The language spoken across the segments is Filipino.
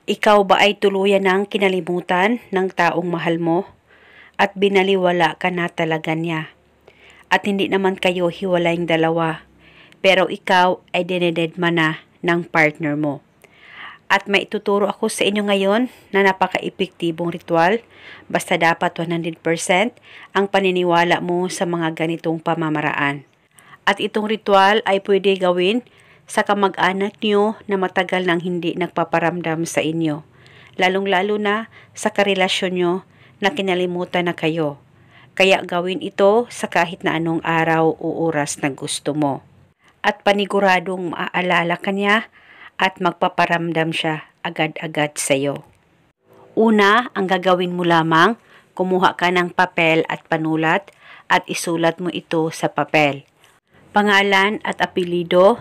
Ikaw ba ay tuluyan ng kinalimutan ng taong mahal mo at binaliwala ka na talaga niya? At hindi naman kayo hiwalayng dalawa, pero ikaw ay dinededma na ng partner mo. At may ituturo ako sa inyo ngayon na napaka-epektibong ritual, basta dapat 100% ang paniniwala mo sa mga ganitong pamamaraan. At itong ritual ay pwede gawin sa kamag-anak nyo na matagal nang hindi nagpaparamdam sa inyo, lalong-lalo na sa karelasyon nyo na kinalimutan na kayo. Kaya gawin ito sa kahit na anong araw o oras na gusto mo. At paniguradong maaalala ka niya at magpaparamdam siya agad-agad sa iyo. Una, ang gagawin mo lamang, kumuha ka ng papel at panulat at isulat mo ito sa papel. Pangalan at apelyido,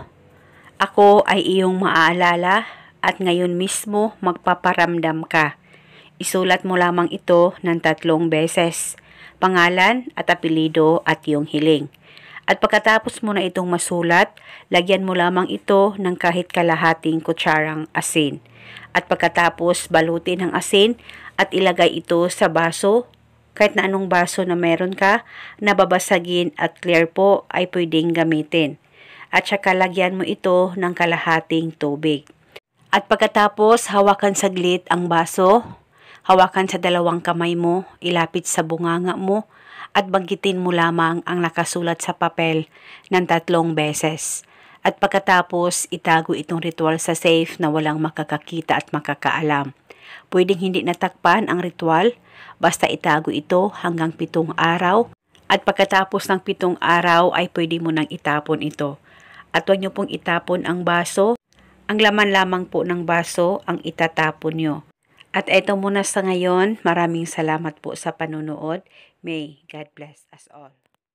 ako ay iyong maaalala at ngayon mismo magpaparamdam ka. Isulat mo lamang ito ng 3 beses, pangalan at apelyido at iyong hiling. At pagkatapos mo na itong masulat, lagyan mo lamang ito ng kahit kalahating kutsarang asin. At pagkatapos balutin ang asin at ilagay ito sa baso, kahit na anong baso na meron ka, na babasagin at clear po ay pwedeng gamitin. At saka lagyan mo ito ng kalahating tubig. At pagkatapos hawakan saglit ang baso, hawakan sa 2 kamay mo, ilapit sa bunganga mo, at banggitin mo lamang ang nakasulat sa papel ng 3 beses. At pagkatapos itago itong ritual sa safe na walang makakakita at makakaalam. Pwedeng hindi natakpan ang ritual, basta itago ito hanggang 7 araw. At pagkatapos ng 7 araw ay pwede mo nang itapon ito. At huwag nyo pong itapon ang baso. Ang laman lamang po ng baso ang itatapon nyo. At eto muna sa ngayon, maraming salamat po sa panonood. May God bless us all.